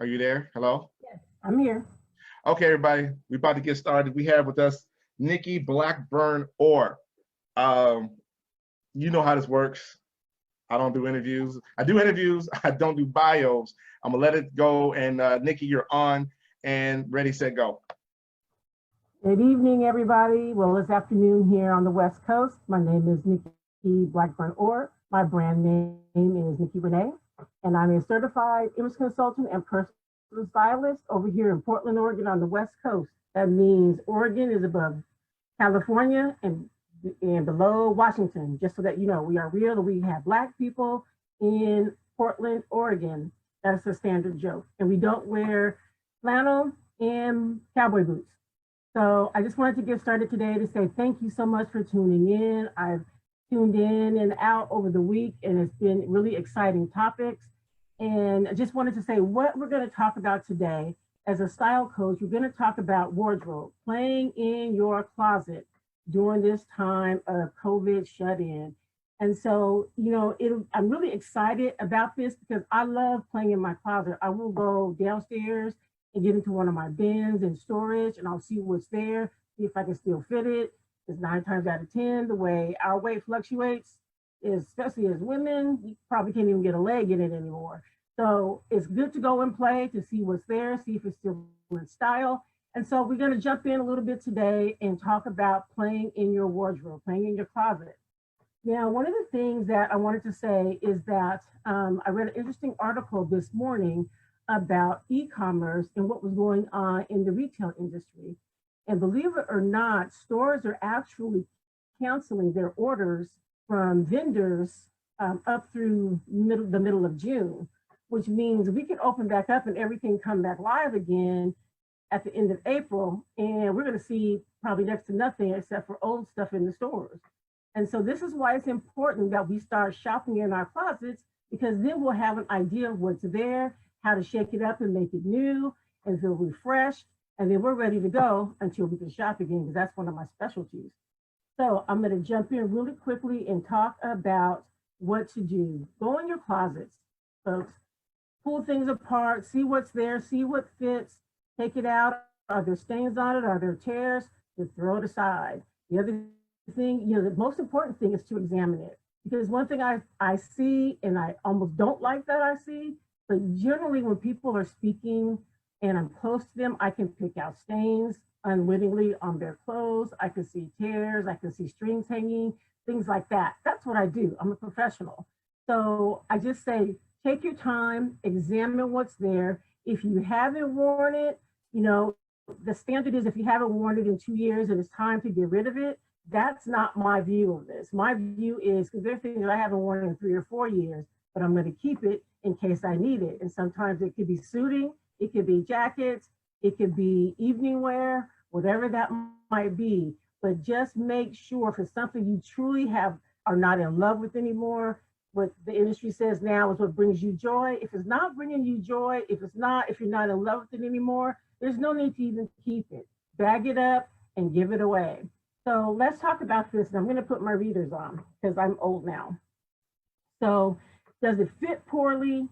Are you there? Hello? Yes, I'm here. Okay, everybody, we're about to get started. We have with us Nikki Blackburn Orr. Um, you know how this works. I don't do interviews. I do interviews. I don't do bios. I'm gonna let it go. And Nikki, you're on and ready, set, go. Good evening, everybody. Well, it's afternoon here on the West Coast. My name is Nikki Blackburn Orr. My brand name is Nikki Renee, and I'm a certified image consultant and personal stylist over here in Portland, Oregon on the West Coast. That means Oregon is above California and below Washington, just so that you know we are real. We have Black people in Portland, Oregon. That's a standard joke. And we don't wear flannel and cowboy boots. So I just wanted to get started today to say thank you so much for tuning in. I've tuned in and out over the week, and it's been really exciting topics. And I just wanted to say what we're going to talk about today. As a style coach, we're going to talk about wardrobe, playing in your closet during this time of COVID shut-in. And so, you know, I'm really excited about this because I love playing in my closet. I will go downstairs and get into one of my bins and storage, and I'll see what's there, see if I can still fit it. Because 9 times out of 10, the way our weight fluctuates, especially as women, you probably can't even get a leg in it anymore. So it's good to go and play to see what's there, see if it's still in style. And so we're going to jump in a little bit today and talk about playing in your wardrobe, playing in your closet. Now, one of the things that I wanted to say is that I read an interesting article this morning about e-commerce and what was going on in the retail industry. And believe it or not, stores are actually canceling their orders from vendors up through the middle of June, which means we can open back up and everything come back live again at the end of April. And we're going to see probably next to nothing except for old stuff in the stores. And so this is why it's important that we start shopping in our closets, because then we'll have an idea of what's there, how to shake it up and make it new and feel refreshed. And then we're ready to go until we can shop again, because that's one of my specialties. So I'm going to jump in really quickly and talk about what to do. Go in your closets, folks. Pull things apart, see what's there, see what fits, take it out. Are there stains on it? Are there tears? Just throw it aside. The other thing, you know, the most important thing is to examine it. Because one thing I see, and I almost don't like that I see, but generally when people are speaking and I'm close to them, I can pick out stains unwittingly on their clothes. I can see tears, I can see strings hanging, things like that. That's what I do. I'm a professional. So I just say, take your time, examine what's there. If you haven't worn it, you know, the standard is if you haven't worn it in 2 years and it's time to get rid of it, that's not my view of this. My view is, because there are things that I haven't worn in 3 or 4 years, but I'm going to keep it in case I need it. And sometimes it could be suiting, it could be jackets, it could be evening wear, whatever that might be. But just make sure if it's something you truly are not in love with anymore, what the industry says now is what brings you joy. If it's not bringing you joy, if you're not in love with it anymore, there's no need to even keep it. Bag it up and give it away. So let's talk about this. And I'm going to put my readers on because I'm old now. So does it fit poorly?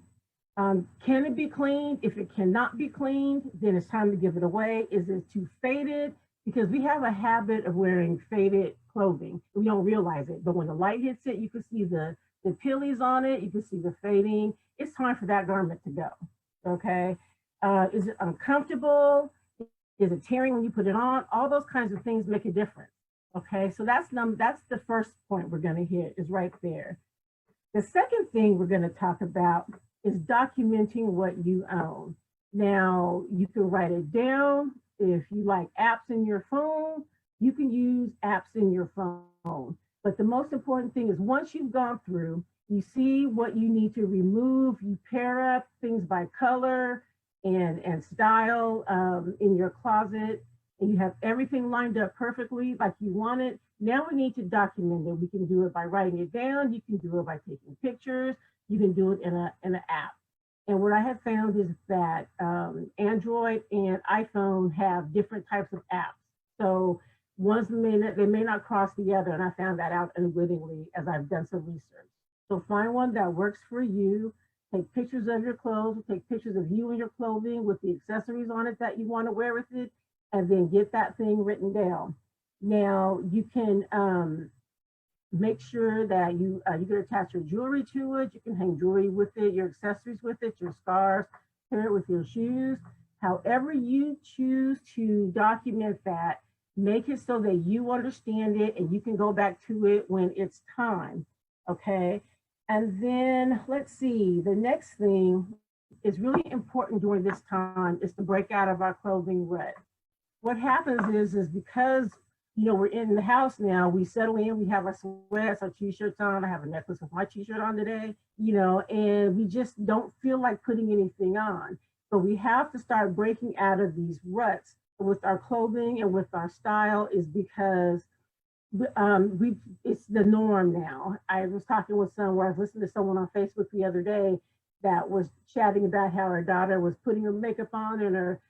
Can it be cleaned? If it cannot be cleaned, then it's time to give it away. Is it too faded? Because we have a habit of wearing faded clothing. We don't realize it, but when the light hits it, you can see the pillies on it, you can see the fading. It's time for that garment to go, okay? Is it uncomfortable? Is it tearing when you put it on? All those kinds of things make a difference, okay? So that's the first point we're gonna hit is right there. The second thing we're gonna talk about is documenting what you own. Now, you can write it down. If you like apps in your phone, you can use apps in your phone. But the most important thing is once you've gone through, you see what you need to remove, you pair up things by color and style in your closet, and you have everything lined up perfectly like you want it. Now we need to document it. We can do it by writing it down. You can do it by taking pictures. You can do it in an app. And what I have found is that Android and iPhone have different types of apps. So ones they may not cross the other, and I found that out unwittingly as I've done some research. So find one that works for you. Take pictures of your clothes, take pictures of you and your clothing with the accessories on it that you want to wear with it, and then get that thing written down. Now you can make sure that you can attach your jewelry to it. You can hang jewelry with it, your accessories with it, your scarves, pair it with your shoes. However you choose to document that, make it so that you understand it and you can go back to it when it's time, okay? And then let's see, the next thing is really important during this time is to break out of our clothing rut. What happens is because we're in the house now, we settle in, we have our sweats, our t-shirts on. I have a necklace with my t-shirt on today, and we just don't feel like putting anything on. But we have to start breaking out of these ruts with our clothing and with our style is because it's the norm now. I was talking with someone, I was listening to someone on Facebook the other day that was chatting about how her daughter was putting her makeup on and her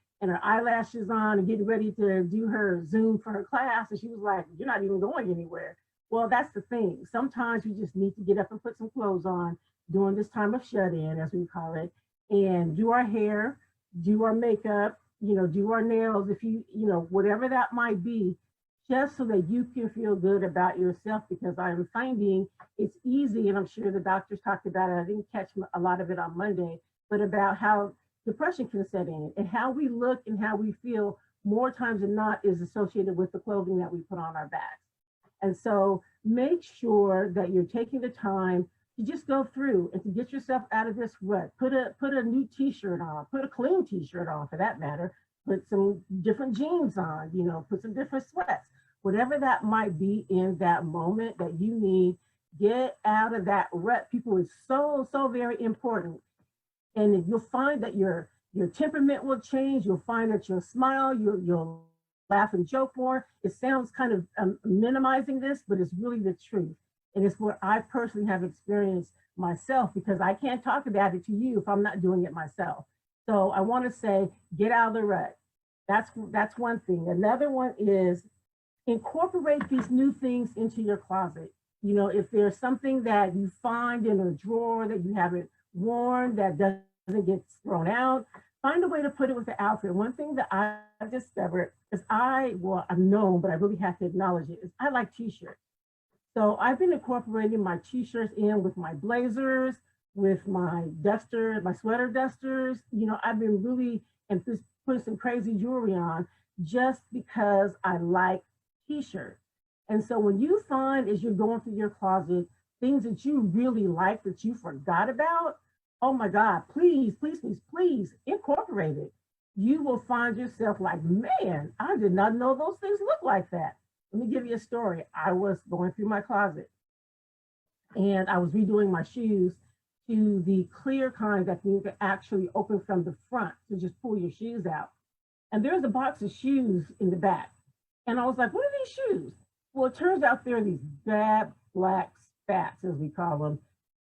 eyelashes on and getting ready to do her Zoom for her class. And she was like, you're not even going anywhere. Well, that's the thing. Sometimes we just need to get up and put some clothes on during this time of shut-in, as we call it, and do our hair, do our makeup, do our nails, if whatever that might be, just so that you can feel good about yourself, because I'm finding it's easy, and I'm sure the doctors talked about it. I didn't catch a lot of it on Monday, but about how depression can set in and how we look and how we feel more times than not is associated with the clothing that we put on our backs. And so make sure that you're taking the time to just go through and to get yourself out of this rut. Put a new t-shirt on, put a clean t-shirt on for that matter, put some different jeans on, put some different sweats, whatever that might be in that moment that you need, get out of that rut. People, is so, so very important. And you'll find that your temperament will change. You'll find that you'll smile, you'll laugh and joke more. It sounds kind of minimizing this, but it's really the truth. And it's what I personally have experienced myself, because I can't talk about it to you if I'm not doing it myself. So I want to say, get out of the rut. That's one thing. Another one is incorporate these new things into your closet. If there's something that you find in a drawer that you haven't worn that doesn't get thrown out, find a way to put it with the outfit. One thing that I've discovered is I've known, but I really have to acknowledge it, is I like t-shirts. So I've been incorporating my t-shirts in with my blazers, with my duster, my sweater dusters. I've been really, and just putting some crazy jewelry on just because I like t-shirts. And so when you find, as you're going through your closet, things that you really like that you forgot about, oh my God, please, please, please, please incorporate it. You will find yourself like, man, I did not know those things look like that. Let me give you a story. I was going through my closet and I was redoing my shoes to the clear kind that you can actually open from the front to just pull your shoes out. And there's a box of shoes in the back. And I was like, what are these shoes? Well, it turns out they're these bad black spats, as we call them,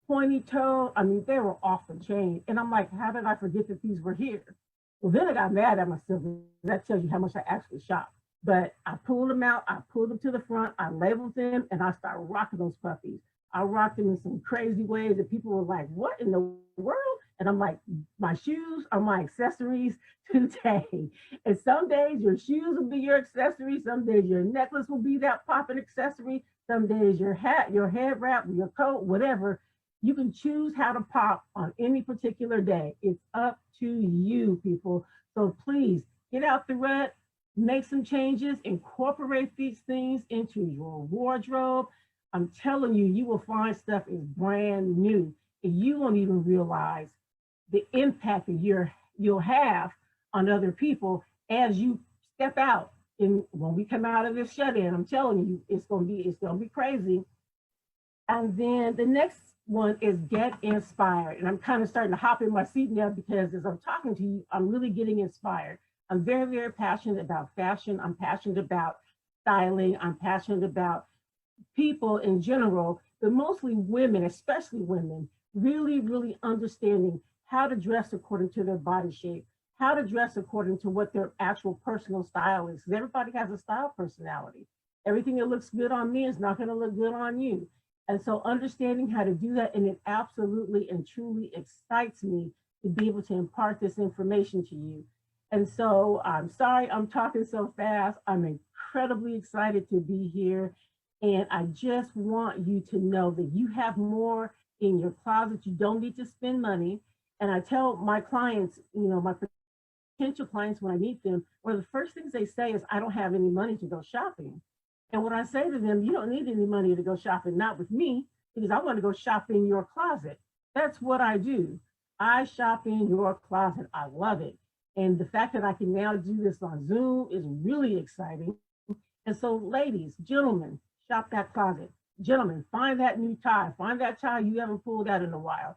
pointy toe. I mean, they were off the chain. And I'm like, how did I forget that these were here? Well, then I got mad at myself. That tells you how much I actually shopped. But I pulled them out, I pulled them to the front, I labeled them, and I started rocking those puppies. I rocked them in some crazy ways that people were like, what in the world? And I'm like, my shoes are my accessories today. And some days your shoes will be your accessory. Some days your necklace will be that popping accessory. Some days your hat, your head wrap, your coat, whatever. You can choose how to pop on any particular day. It's up to you, people. So please get out the rut, make some changes, incorporate these things into your wardrobe. I'm telling you, you will find stuff is brand new and you won't even realize the impact that you'll have on other people as you step out. And when we come out of this shut-in, I'm telling you, it's gonna be crazy. And then the next one is get inspired. And I'm kind of starting to hop in my seat now because as I'm talking to you, I'm really getting inspired. I'm very, very passionate about fashion. I'm passionate about styling. I'm passionate about people in general, but mostly women, especially women, really, really understanding how to dress according to their body shape, how to dress according to what their actual personal style is. Because everybody has a style personality. Everything that looks good on me is not going to look good on you. And so understanding how to do that, and it absolutely and truly excites me to be able to impart this information to you. And so I'm sorry I'm talking so fast. I'm incredibly excited to be here. And I just want you to know that you have more in your closet. You don't need to spend money. And I tell my clients, my potential clients when I meet them, one of the first things they say is, I don't have any money to go shopping. And when I say to them, you don't need any money to go shopping, not with me, because I want to go shop in your closet. That's what I do. I shop in your closet. I love it. And the fact that I can now do this on Zoom is really exciting. And so, ladies, gentlemen, shop that closet. Gentlemen, find that new tie. Find that tie you haven't pulled out in a while.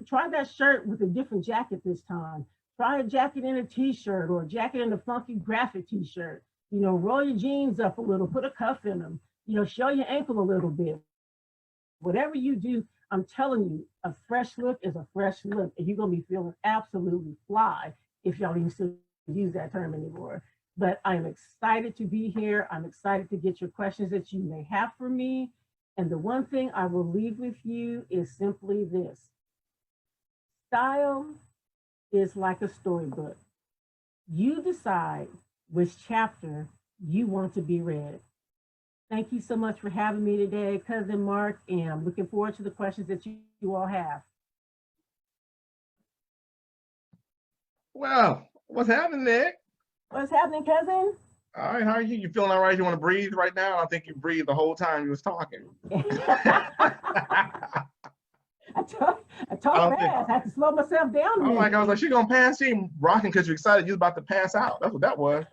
Try that shirt with a different jacket this time. Try a jacket in a t-shirt, or a jacket in a funky graphic t-shirt. Roll your jeans up a little, put a cuff in them, show your ankle a little bit. Whatever you do, I'm telling you, a fresh look is a fresh look, and you're gonna be feeling absolutely fly, if y'all even still use that term anymore. But I'm excited to be here. I'm excited to get your questions that you may have for me. And the one thing I will leave with you is simply this: style is like a storybook. You decide which chapter you want to be read. Thank you so much for having me today, Cousin Mark, and I'm looking forward to the questions that you all have. Well, what's happening, Nick? What's happening, cousin? All right, how are you? You feeling all right? You want to breathe right now? I think you breathed the whole time you was talking. I talk fast. I had to slow myself down. I was like, she gonna pass. She ain't rocking because you're excited. You was about to pass out. That's what that was.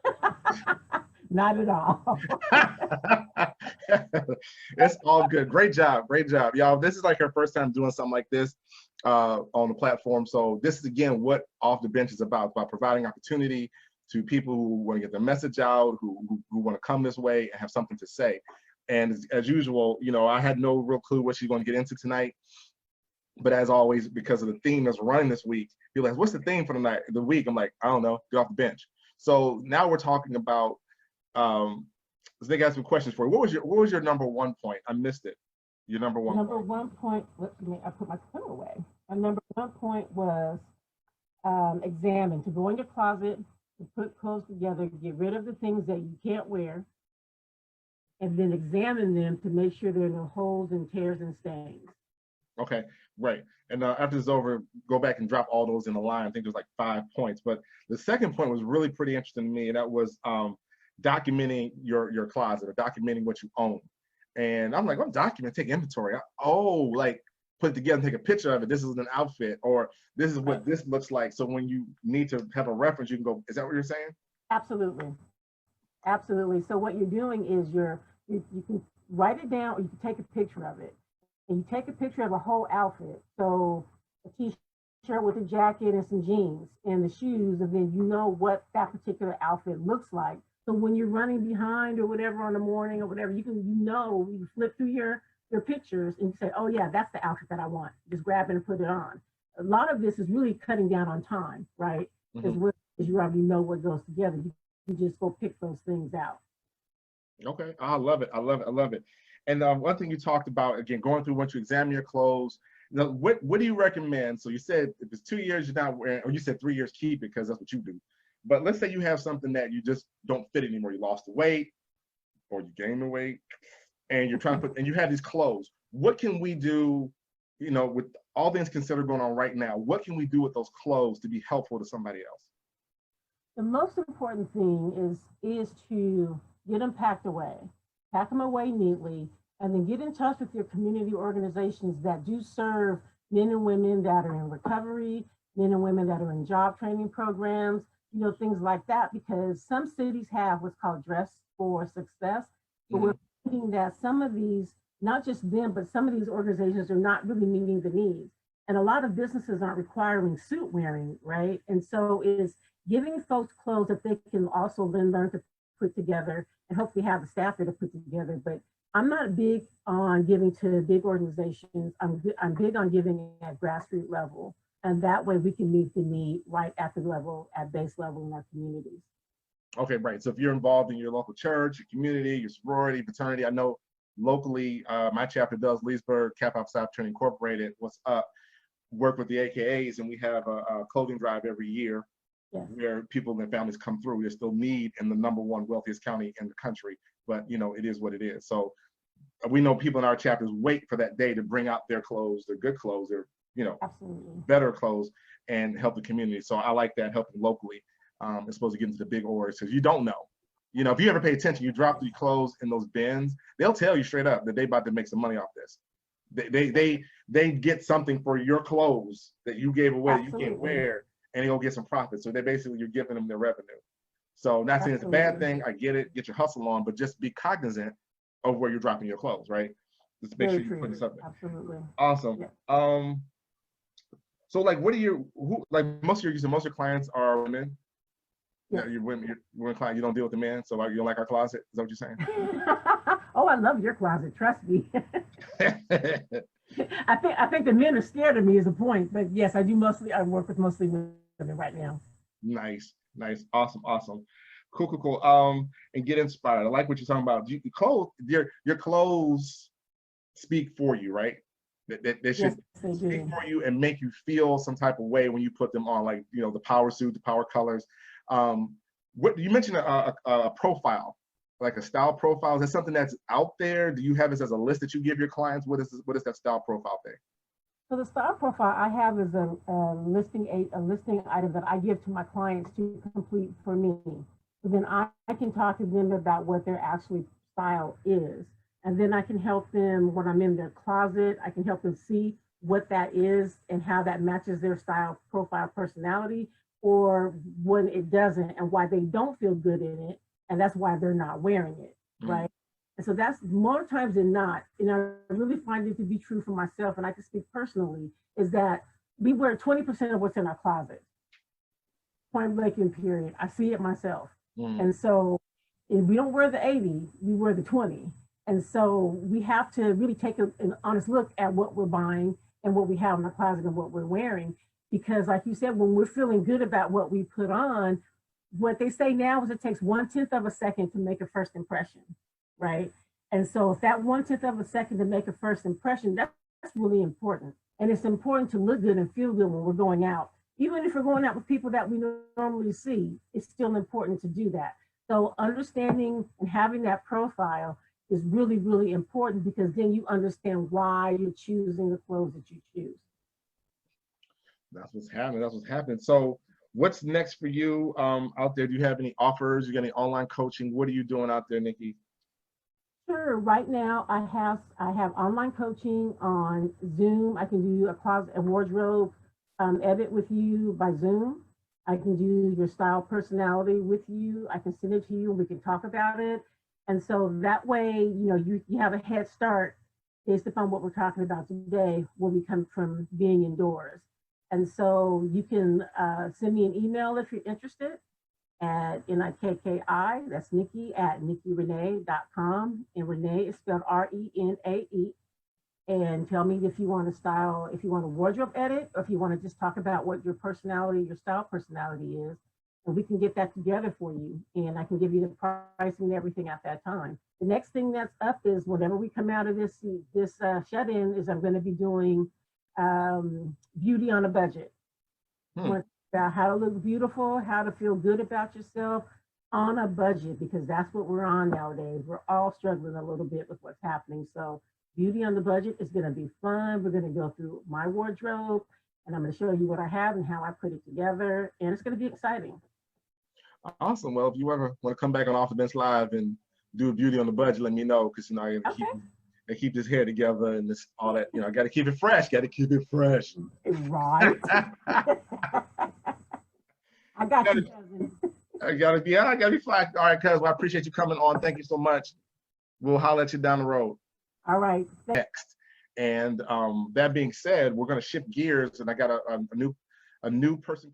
Not at all. It's all good. Great job, y'all. This is like her first time doing something like this on the platform. So this is again what Off the Bench is about providing opportunity to people who want to get their message out, who want to come this way and have something to say. And as usual, I had no real clue what she's going to get into tonight. But as always, because of the theme that's running this week, you're like, what's the theme for the week? I'm like, I don't know, get off the bench. So now we're talking about, they got some questions for you. What was your number one point? I missed it. Your number one point. Number 1 point, I put my pen away. My number 1 point was examine, to go in your closet, to put clothes together, get rid of the things that you can't wear, and then examine them to make sure there are no holes and tears and stains. Okay, right. And after this is over, go back and drop all those in the line. I think there's like 5 points. But the second point was really pretty interesting to me, and that was documenting your closet, or documenting what you own. And I'm like, document, take inventory. Like put it together, take a picture of it. This is an outfit, or this is what this looks like. So when you need to have a reference, you can go, is that what you're saying? Absolutely. Absolutely. So what you're doing is you can write it down, or you can take a picture of it. And you take a picture of a whole outfit. So a t-shirt with a jacket and some jeans and the shoes, and then you know what that particular outfit looks like. So when you're running behind or whatever on the morning or whatever, you flip through your pictures and you say, oh yeah, that's the outfit that I want. Just grab it and put it on. A lot of this is really cutting down on time, right? Because you already know what goes together. You just go pick those things out. Okay, I love it. And one thing you talked about, again, going through once you examine your clothes, what do you recommend? So you said if it's 2 years you're not wearing, or you said 3 years, keep it because that's what you do. But let's say you have something that you just don't fit anymore. You lost the weight, or you gained the weight, and you're trying to and you have these clothes. What can we do, with all things considered going on right now, what can we do with those clothes to be helpful to somebody else? The most important thing is to get them packed away. Pack them away neatly, and then get in touch with your community organizations that do serve men and women that are in recovery, men and women that are in job training programs, things like that, because some cities have what's called Dress for Success, but we're finding that some of these, not just them, but some of these organizations are not really meeting the needs. And a lot of businesses aren't requiring suit wearing, right? And so it's giving folks clothes that they can also then learn to put together and hopefully have the staff there to put together. But I'm not big on giving to big organizations. I'm big on giving at grassroots level. And that way we can meet the need right at the level, at base level in our communities. Okay, right. So if you're involved in your local church, your community, your sorority, fraternity, I know locally, my chapter does Leesburg Cap Outside Opportunity Incorporated. What's up? Work with the AKAs, and we have a clothing drive every year. Yes. Where people and their families come through. There's still need in the #1 wealthiest county in the country, but you know, it is what it is. So we know people in our chapters wait for that day to bring out their clothes, their good clothes, their, you know, absolutely better clothes, and help the community. So I like that, helping locally, as opposed to getting to the big orders, because you don't know. You know, if you ever pay attention, you drop the clothes in those bins, they'll tell you straight up that they about to make some money off this. They get something for your clothes that you gave away, absolutely, that you can't wear, and they'll get some profit. So they basically, you're giving them their revenue. So not saying it's a bad thing, I get it, get your hustle on, but just be cognizant of where you're dropping your clothes, right? Just make sure you're putting something. Absolutely. Awesome. Yeah. So like, what are your, like most of your clients are women? Yeah, you're women client, you don't deal with the men, so you don't like our closet? Is that what you're saying? Oh, I love your closet, trust me. I think the men are scared of me is a point, but yes, I work with mostly women right now. Nice, awesome. Cool. And get inspired. I like what you're talking about. Your clothes speak for you, right? They should speak for you and make you feel some type of way when you put them on, like, you know, the power suit, the power colors. What you mentioned, a profile, like a style profile. Is that something that's out there? Do you have this as a list that you give your clients? What is that style profile thing? So the style profile I have is a listing item that I give to my clients to complete for me. So then I can talk to them about what their actual style is. And then I can help them when I'm in their closet. I can help them see what that is and how that matches their style profile personality, or when it doesn't and why they don't feel good in it. And that's why they're not wearing it, right? And so that's more times than not, and I really find it to be true for myself, and I can speak personally, is that we wear 20% of what's in our closet. Point blank and period. I see it myself. And so if we don't wear the 80, we wear the 20. And so we have to really take an honest look at what we're buying and what we have in our closet and what we're wearing. Because like you said, when we're feeling good about what we put on, what they say now is it takes 1/10 of a second to make a first impression, right? And so if that 1/10 of a second to make a first impression, that's really important. And it's important to look good and feel good when we're going out. Even if we're going out with people that we normally see, it's still important to do that. So understanding and having that profile is really, really important, because then you understand why you're choosing the clothes that you choose. That's what's happening. So what's next for you out there? Do you have any offers? You got any online coaching? What are you doing out there, Nikki? Sure. Right now, I have online coaching on Zoom. I can do a closet and wardrobe edit with you by Zoom. I can do your style personality with you. I can send it to you and we can talk about it. And so that way, you know, you have a head start based upon what we're talking about today when we come from being indoors. And so you can send me an email if you're interested at NIKKI, that's Nikki at NikkiRenee.com. And Renee is spelled R-E-N-A-E. And tell me if you want a wardrobe edit, or if you want to just talk about what your style personality is. And we can get that together for you. And I can give you the pricing and everything at that time. The next thing that's up is whenever we come out of this shut-in is I'm going to be doing beauty on a budget. About how to look beautiful, how to feel good about yourself on a budget, because that's what we're on nowadays. We're all struggling a little bit with what's happening. So beauty on the budget is going to be fun. We're going to go through my wardrobe and I'm going to show you what I have and how I put it together. And it's going to be exciting. Awesome. Well, if you ever want to come back on Off the Bench Live and do a beauty on the budget, let me know, because you know I got to keep this hair together and this all that. You know, I got to keep it fresh. Right. I got you, cousin. I gotta be fly. All right, cuz. Well, I appreciate you coming on. Thank you so much. We'll holler at you down the road. All right. Next. And that being said, we're gonna shift gears, and I got a new person.